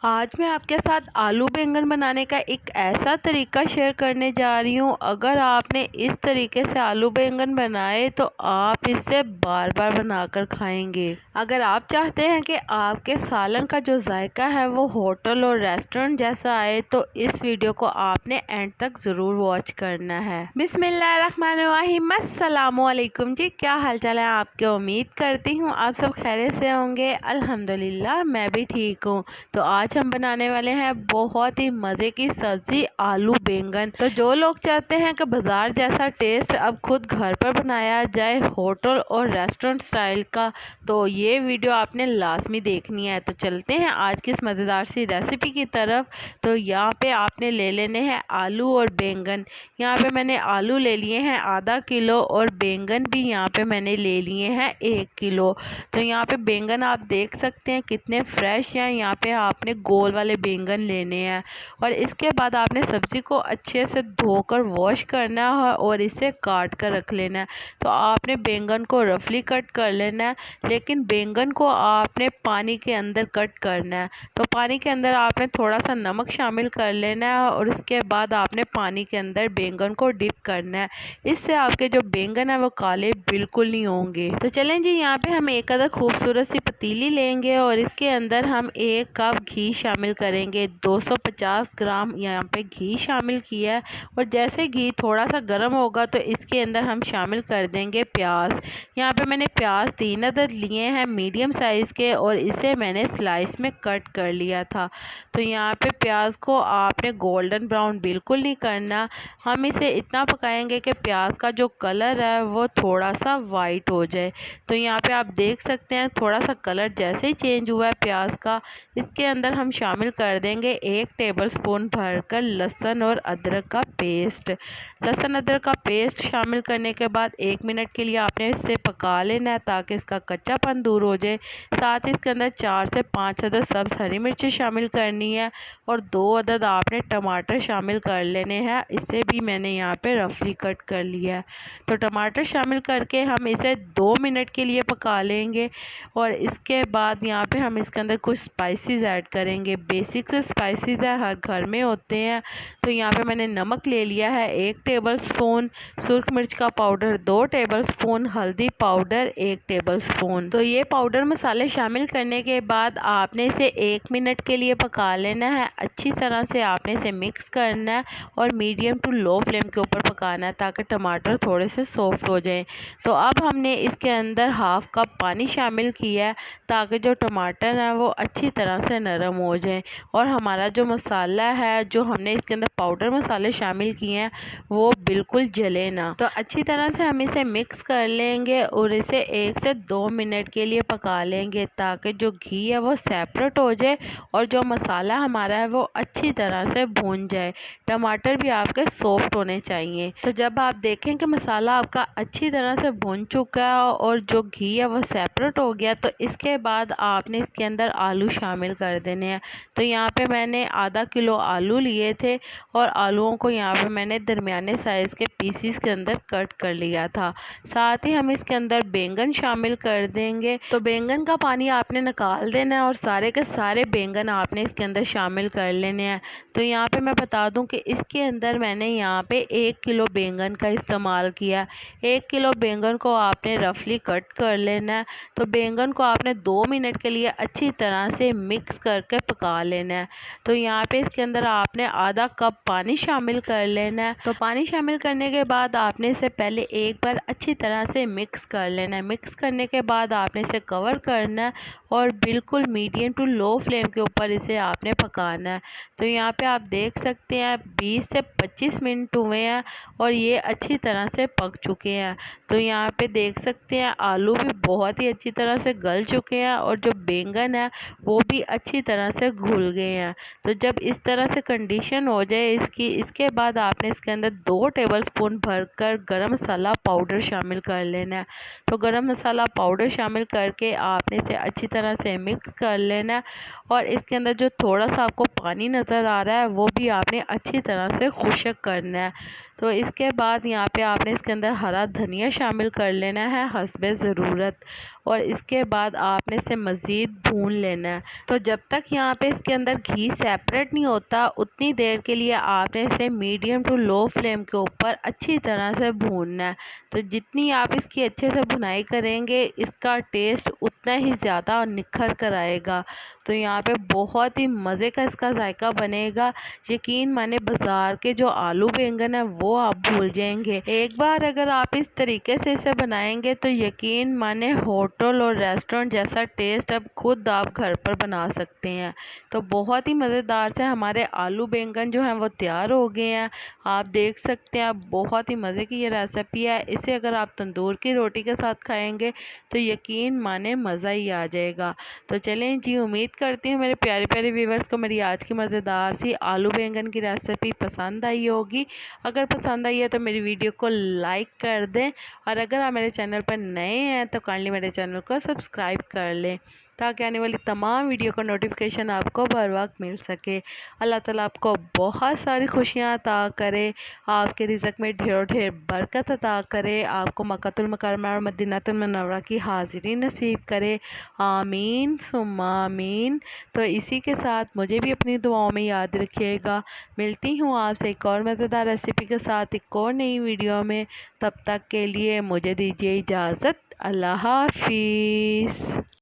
आज मैं आपके साथ आलू बैंगन बनाने का एक ऐसा तरीका शेयर करने जा रही हूँ। अगर आपने इस तरीके से आलू बैंगन बनाए तो आप इसे बार बार बनाकर खाएंगे। अगर आप चाहते हैं कि आपके सालन का जो जायका है वो होटल और रेस्टोरेंट जैसा आए तो इस वीडियो को आपने एंड तक ज़रूर वॉच करना है। बिस्मिल्लाहिर्रहमानिर्रहीम, अस्सलामुअलैकुम जी, क्या हाल चाल है आपके। उम्मीद करती हूँ आप सब खैरियत से होंगे। अल्हम्दुलिल्लाह मैं भी ठीक हूँ। तो आज हम बनाने वाले हैं बहुत ही मज़े की सब्ज़ी आलू बैंगन। तो जो लोग चाहते हैं कि बाज़ार जैसा टेस्ट अब खुद घर पर बनाया जाए होटल और रेस्टोरेंट स्टाइल का, तो ये वीडियो आपने लाजमी देखनी है। तो चलते हैं आज की इस मज़ेदार सी रेसिपी की तरफ। तो यहाँ पे आपने ले लेने हैं आलू और बैंगन। यहाँ पे मैंने आलू ले लिए हैं आधा किलो और बैंगन भी यहाँ पे मैंने ले लिए हैं 1 किलो। तो यहाँ पे बैंगन आप देख सकते हैं कितने फ्रेश हैं। यहाँ पे आपने गोल वाले बैंगन लेने हैं और इसके बाद आपने सब्ज़ी को अच्छे से धोकर वॉश करना है और इसे काट कर रख लेना है। तो आपने बैंगन को रफली कट कर लेना है, लेकिन बैंगन को आपने पानी के अंदर कट करना है। तो पानी के अंदर आपने थोड़ा सा नमक शामिल कर लेना है और उसके बाद आपने पानी के अंदर बैंगन को डिप करना है। इससे आपके जो बैंगन है वो काले बिल्कुल नहीं होंगे। तो चलें जी, यहाँ पे हम एक अदर खूबसूरत सी पतीली लेंगे और इसके अंदर हम 1 कप घी शामिल करेंगे। 250 ग्राम यहाँ पे घी शामिल किया है और जैसे घी थोड़ा सा गर्म होगा तो इसके अंदर हम शामिल कर देंगे प्याज। यहाँ पे मैंने प्याज 3 अदद लिए हैं मीडियम साइज़ के और इसे मैंने स्लाइस में कट कर लिया था। तो यहाँ पे प्याज को आपने गोल्डन ब्राउन बिल्कुल नहीं करना। हम इसे इतना पकाएंगे कि प्याज का जो कलर है वो थोड़ा सा वाइट हो जाए। तो यहाँ पे आप देख सकते हैं थोड़ा सा कलर जैसे ही चेंज हुआ है प्याज का, इसके अंदर हम शामिल कर देंगे 1 टेबलस्पून भरकर लहसुन और अदरक का पेस्ट। लहसुन अदरक का पेस्ट शामिल करने के बाद 1 मिनट के लिए आपने इसे पका लेना है ताकि इसका कच्चापन दूर हो जाए। साथ ही इसके अंदर 4 से 5 अदद सब्ज़ हरी मिर्ची शामिल करनी है और 2 अदद आपने टमाटर शामिल कर लेने हैं। इसे भी मैंने यहाँ पे रफली कट कर लिया है। तो टमाटर शामिल करके हम इसे 2 मिनट के लिए पका लेंगे और इसके बाद यहाँ पे हम इसके अंदर कुछ स्पाइसेस ऐड करेंगे। बेसिक से स्पाइसेस है, हर घर में होते हैं। तो यहाँ पे मैंने नमक ले लिया है 1 टेबलस्पून, सुर्ख मिर्च का पाउडर 2 टेबलस्पून, हल्दी पाउडर 1 टेबलस्पून। तो ये पाउडर मसाले शामिल करने के बाद आपने इसे 1 मिनट के लिए पका लेना है। अच्छी तरह से आपने इसे मिक्स करना है और मीडियम टू लो फ्लेम के ऊपर पकाना है ताकि टमाटर थोड़े से सॉफ्ट हो जाएं। तो अब हमने इसके अंदर 1/2 कप पानी शामिल किया है ताकि जो टमाटर है वो अच्छी तरह से नरम हो जाए और हमारा जो मसाला है, जो हमने इसके अंदर पाउडर मसाले शामिल किए हैं, वो बिल्कुल जले ना। तो अच्छी तरह से हम इसे मिक्स कर लेंगे और इसे 1 से 2 मिनट के लिए पका लेंगे ताकि जो घी है वो सेपरेट हो जाए और जो मसाला हमारा है वो अच्छी तरह से भून जाए। टमाटर भी आपके सॉफ्ट होने चाहिए। तो जब आप देखें कि मसाला आपका अच्छी तरह से भून चुका है और जो घी है वो सेपरेट हो गया, तो इसके बाद आपने इसके अंदर आलू शामिल कर देने हैं। तो यहाँ पे मैंने आधा किलो आलू लिए थे और आलूओं को यहाँ पे मैंने दरमियाने साइज़ के पीसीस के अंदर कट कर लिया था। साथ ही हम इसके अंदर बैंगन शामिल कर देंगे। तो बैंगन का पानी आपने निकाल देना है और सारे के सारे बैंगन आपने इसके अंदर शामिल कर लेने हैं। तो यहाँ पे मैं बता दूं कि इसके अंदर मैंने यहाँ पे 1 किलो बैंगन का इस्तेमाल किया। 1 किलो बैंगन को आपने रफली कट कर लेना है। तो बैंगन को आपने 2 मिनट के लिए अच्छी तरह से मिक्स करके पका लेना है। तो यहाँ पे इसके अंदर आपने आधा कप पानी शामिल कर लेना है। तो पानी शामिल करने के बाद आपने इसे पहले एक बार अच्छी तरह से मिक्स कर लेना है। मिक्स करने के बाद आपने इसे कवर करना है और बिल्कुल मीडियम टू लो फ्लेम के ऊपर इसे आपने पकाना है। तो यहाँ पे आप देख सकते हैं 20 से 25 मिनट हुए हैं और ये अच्छी तरह से पक चुके हैं। तो यहाँ पे देख सकते हैं आलू भी बहुत ही अच्छी तरह से गल चुके हैं और जो बैंगन है वो भी अच्छी तरह से घुल गए हैं। तो जब इस तरह से कंडीशन हो जाए इसकी, इसके बाद आपने इसके अंदर 2 टेबलस्पून भरकर गरम मसाला पाउडर शामिल कर लेना है। तो गरम मसाला पाउडर शामिल करके आपने इसे अच्छी तरह से मिक्स कर लेना है और इसके अंदर जो थोड़ा सा आपको पानी नज़र आ रहा है वो भी आपने अच्छी तरह से खुश्क करना है। तो इसके बाद यहाँ पे आपने इसके अंदर हरा धनिया शामिल कर लेना है हस्बे ज़रूरत, और इसके बाद आपने इसे मज़ीद भून लेना है। तो जब तक यहाँ पे इसके अंदर घी सेपरेट नहीं होता उतनी देर के लिए आपने इसे मीडियम टू लो फ्लेम के ऊपर अच्छी तरह से भूनना है। तो जितनी आप इसकी अच्छे से भुनाई करेंगे इसका टेस्ट उतना ही ज़्यादा निखर कर आएगा। तो यहाँ पे बहुत ही मज़े का इसका जायका बनेगा। यकीन माने बाज़ार के जो आलू बैंगन है वो आप भूल जाएंगे। एक बार अगर आप इस तरीके से इसे बनाएंगे तो यकीन माने होटल और रेस्टोरेंट जैसा टेस्ट अब खुद आप घर पर बना सकते हैं। तो बहुत ही मज़ेदार से हमारे आलू बैंगन जो हैं वो तैयार हो गए हैं। आप देख सकते हैं बहुत ही मज़े की ये रेसिपी है। इसे अगर आप तंदूर की रोटी के साथ खाएंगे तो यकीन माने मज़ा ही आ जाएगा। तो चलें जी, उम्मीद करती हूँ मेरे प्यारे प्यारे व्यूवर्स को मेरी आज की मज़ेदार सी आलू बैंगन की रेसिपी पसंद आई होगी। अगर पसंद आई है तो मेरी वीडियो को लाइक कर दें, और अगर आप मेरे चैनल पर नए हैं तो काइंडली मेरे चैनल को सब्सक्राइब कर लें ताकि आने वाली तमाम वीडियो का नोटिफिकेशन आपको बर वक्त मिल सके। अल्लाह ताला आपको बहुत सारी खुशियाँ अता करे, आपके रिज़्क़ में ढेरों ढेर बरकत अता करे, आपको मक्कातुल मुकर्रमा और मदीनातुल मुनव्वरा की हाज़िरी नसीब करे। आमीन सुम्मा आमीन। तो इसी के साथ मुझे भी अपनी दुआओं में याद रखिएगा। मिलती हूँ आपसे एक और मज़ेदार रेसिपी के साथ एक और नई वीडियो में। तब तक के लिए मुझे दीजिए इजाज़त। अल्लाह हाफिज़।